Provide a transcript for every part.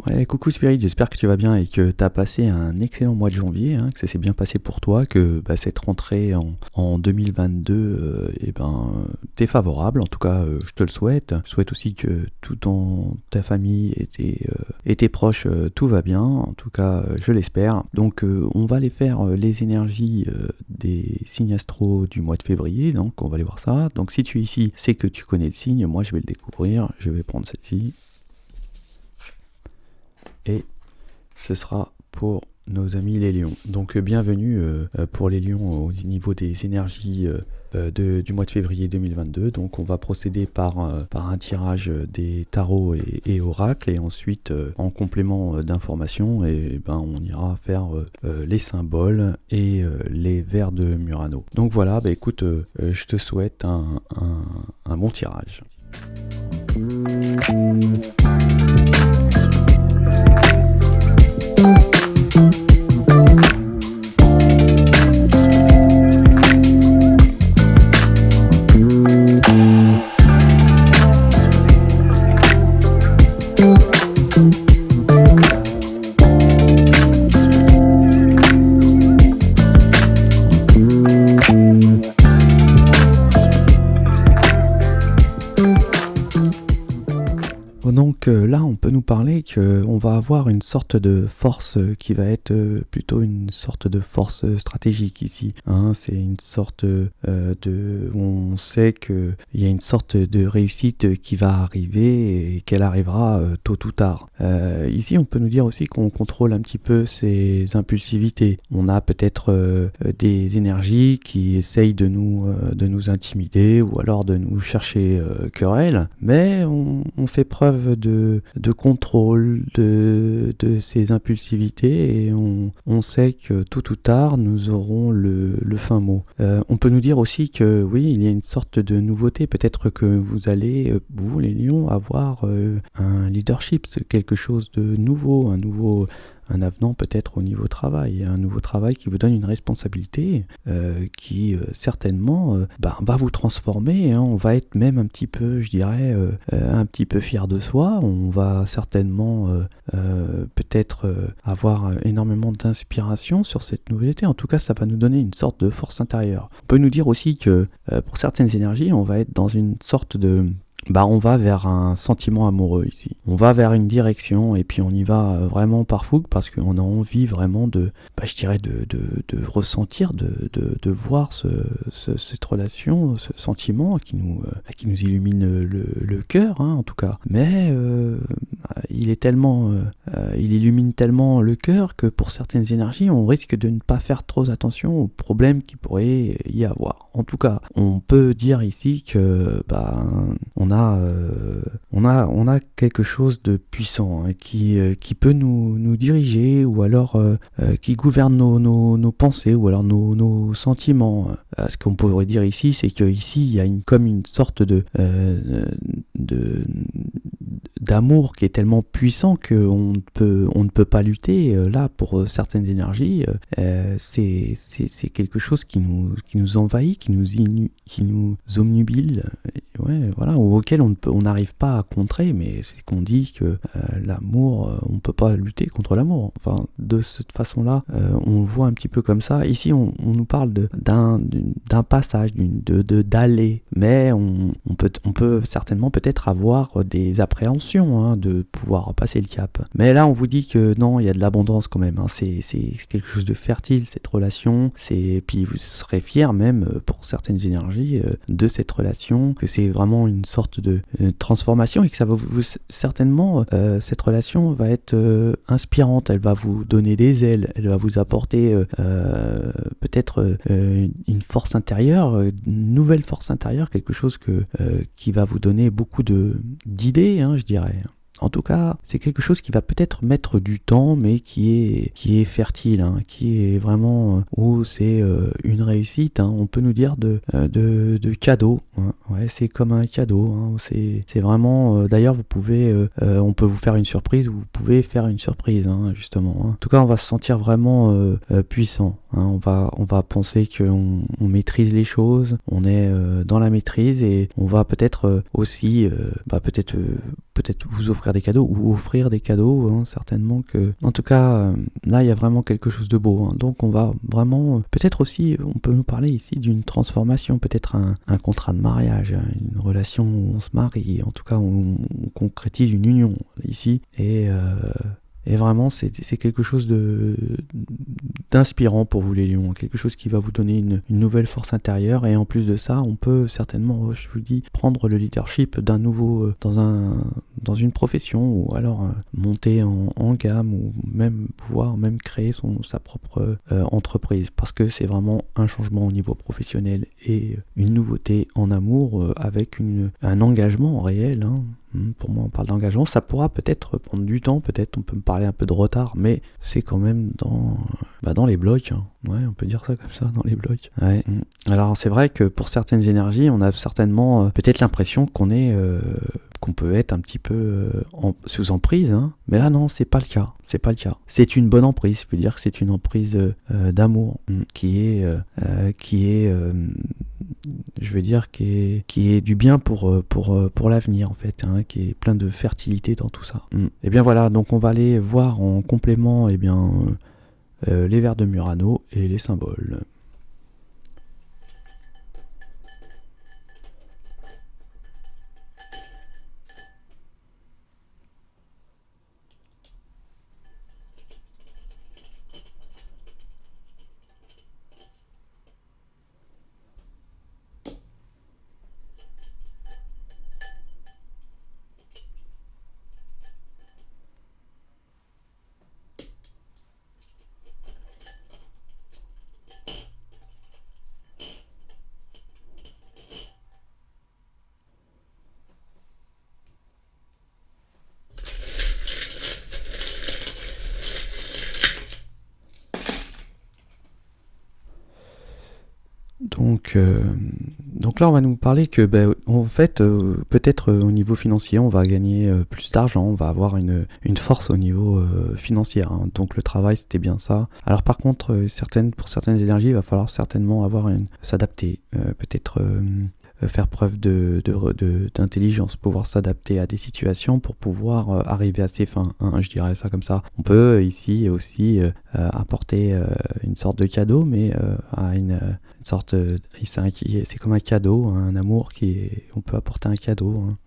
Ouais, coucou Spirit, j'espère que tu vas bien et que tu as passé un excellent mois de janvier, que ça s'est bien passé pour toi, que cette rentrée en 2022 t'es favorable, en tout cas je te le souhaite. Je souhaite aussi que tout dans ta famille et tes proches, tout va bien, en tout cas je l'espère. Donc on va aller faire les énergies des signes astro du mois de février, donc on va aller voir ça. Donc si tu es ici, c'est que tu connais le signe, moi je vais le découvrir, je vais prendre celle-ci. Et ce sera pour nos amis les lions. Donc bienvenue pour les lions au niveau des énergies du mois de février 2022. Donc on va procéder par un tirage des tarots et oracles, et ensuite en complément d'informations on ira faire les symboles et les vers de Murano. Donc voilà, écoute, je te souhaite un bon tirage. Donc là, on peut nous parler qu'on va avoir une sorte de force qui va être plutôt une sorte de force stratégique ici. C'est une sorte on sait qu'il y a une sorte de réussite qui va arriver et qu'elle arrivera tôt ou tard. Ici, on peut nous dire aussi qu'on contrôle un petit peu ses impulsivités. On a peut-être des énergies qui essayent de nous intimider ou alors de nous chercher querelle, mais on fait preuve de contrôle de ces impulsivités, et on sait que tôt ou tard nous aurons le fin mot. On peut nous dire aussi que oui, il y a une sorte de nouveauté, peut-être que vous allez, vous les lions, avoir un leadership, c'est quelque chose de nouveau, un avenant peut-être au niveau travail, un nouveau travail qui vous donne une responsabilité qui certainement va vous transformer, on va être même un petit peu, je dirais, un petit peu fier de soi, on va certainement peut-être avoir énormément d'inspiration sur cette nouveauté. En tout cas, ça va nous donner une sorte de force intérieure. On peut nous dire aussi que pour certaines énergies, on va être dans une sorte de... on va vers un sentiment amoureux ici. On va vers une direction et puis on y va vraiment par fougue parce qu'on a envie vraiment de ressentir, de voir cette relation, ce sentiment qui nous illumine le cœur, en tout cas. Mais il illumine tellement le cœur que pour certaines énergies, on risque de ne pas faire trop attention aux problèmes qu'il pourrait y avoir. En tout cas, on peut dire ici que on a quelque chose de puissant qui peut nous diriger, ou alors qui gouverne nos pensées, ou alors nos sentiments. Ce qu'on pourrait dire ici, c'est qu'ici il y a comme une sorte d'amour qui est tellement puissant on ne peut pas lutter. Là, pour certaines énergies, c'est quelque chose qui nous envahit, qui nous omnubile, ouais, voilà, ou auquel on n'arrive pas à contrer, mais c'est qu'on dit que l'amour, on ne peut pas lutter contre l'amour. Enfin, de cette façon-là, on le voit un petit peu comme ça. Ici, on nous parle d'un passage, d'aller, mais on peut certainement peut-être avoir des appréhensions, hein, de pouvoir passer le cap. Mais là, on vous dit que non, il y a de l'abondance quand même, hein. C'est quelque chose de fertile, cette relation. Puis vous serez fiers même, pour certaines énergies, de cette relation, que c'est vraiment une sorte de transformation, et que ça va certainement, cette relation va être inspirante. Elle va vous donner des ailes, elle va vous apporter peut-être une force intérieure, une nouvelle force intérieure, quelque chose qui va vous donner beaucoup d'idées, hein, je dirais. En tout cas, c'est quelque chose qui va peut-être mettre du temps, mais qui est fertile, hein, qui est vraiment où c'est une réussite, hein. On peut nous dire de cadeau, hein. Ouais, c'est comme un cadeau, hein. C'est vraiment. D'ailleurs, vous pouvez, on peut vous faire une surprise, ou vous pouvez faire une surprise, hein, justement, hein. En tout cas, on va se sentir vraiment puissant, hein. On va penser qu'on maîtrise les choses, on est dans la maîtrise, et on va peut-être aussi, peut-être vous offrir des cadeaux, ou offrir des cadeaux, hein, certainement que... En tout cas, là, il y a vraiment quelque chose de beau, hein. Donc on va vraiment... peut-être aussi, on peut nous parler ici d'une transformation, peut-être un contrat de mariage, hein, une relation où on se marie, en tout cas, on concrétise une union ici, et vraiment, c'est quelque chose d'inspirant pour vous, les lions, quelque chose qui va vous donner une nouvelle force intérieure. Et en plus de ça, on peut certainement, je vous dis, prendre le leadership d'un nouveau, dans une profession, ou alors monter en gamme, ou même pouvoir même créer sa propre entreprise, parce que c'est vraiment un changement au niveau professionnel, et une nouveauté en amour, avec un engagement réel, hein. Pour moi, on parle d'engagement. Ça pourra peut-être prendre du temps, peut-être on peut me parler un peu de retard, mais c'est quand même dans les blocs, hein. Ouais, on peut dire ça comme ça, dans les blocs. Ouais. Alors c'est vrai que pour certaines énergies, on a certainement peut-être l'impression qu'on peut être un petit peu sous emprise, hein. Mais là non, c'est pas le cas. C'est pas le cas. C'est une bonne emprise. Je veux dire que c'est une emprise d'amour, qui est je veux dire qui est du bien pour l'avenir, en fait, hein, qui est plein de fertilité dans tout ça. Et bien voilà, donc on va aller voir en complément, les vers de Murano et les symboles. Donc là, on va nous parler que, en fait, peut-être au niveau financier, on va gagner plus d'argent, on va avoir une force au niveau financier, hein. Donc le travail, c'était bien ça. Alors par contre, pour certaines énergies, il va falloir certainement s'adapter, peut-être faire preuve d'intelligence, pouvoir s'adapter à des situations pour pouvoir arriver à ses fins, hein, je dirais ça comme ça. On peut ici aussi apporter une sorte de cadeau, mais à une sorte, c'est comme un cadeau, hein, un amour on peut apporter un cadeau, hein.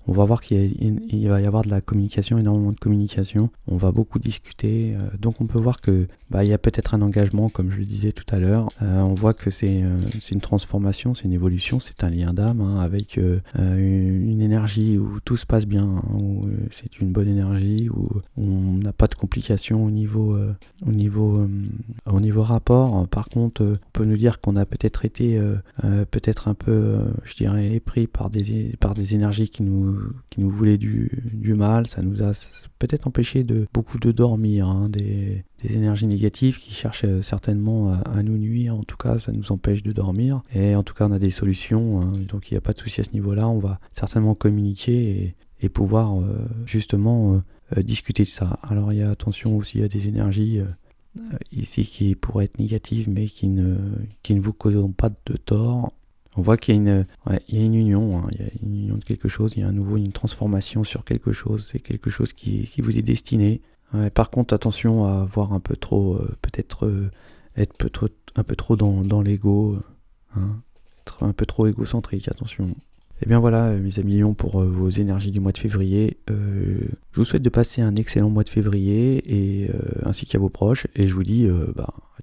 On va voir qu'il va y avoir de la communication, énormément de communication. On va beaucoup discuter. Donc on peut voir que il y a peut-être un engagement, comme je le disais tout à l'heure. On voit que c'est une transformation, c'est une évolution, c'est un lien d'âme, hein, avec une énergie où tout se passe bien, hein, où c'est une bonne énergie, où on n'a pas de complications au niveau rapport. Par contre, on peut nous dire qu'on a peut-être été peut-être un peu, je dirais, épris par des énergies qui nous voulaient du mal. Ça nous a peut-être empêché beaucoup de dormir, hein, des énergies négatives qui cherchent certainement à nous nuire. En tout cas, ça nous empêche de dormir. Et en tout cas, on a des solutions, hein, donc il n'y a pas de souci à ce niveau-là. On va certainement communiquer et pouvoir justement discuter de ça. Alors il y a attention aussi à des énergies ici qui pourraient être négatives mais qui ne vous causeront pas de tort. On voit qu'il y a il y a une union, hein, il y a une union de quelque chose, il y a à nouveau une transformation sur quelque chose, c'est quelque chose qui vous est destiné. Ouais, par contre, attention à avoir un peu trop, peut-être être un peu trop dans l'ego, hein, être un peu trop égocentrique, attention. Et bien voilà, mes amis lions, pour vos énergies du mois de février. Je vous souhaite de passer un excellent mois de février, et ainsi qu'à vos proches, et je vous dis,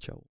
ciao.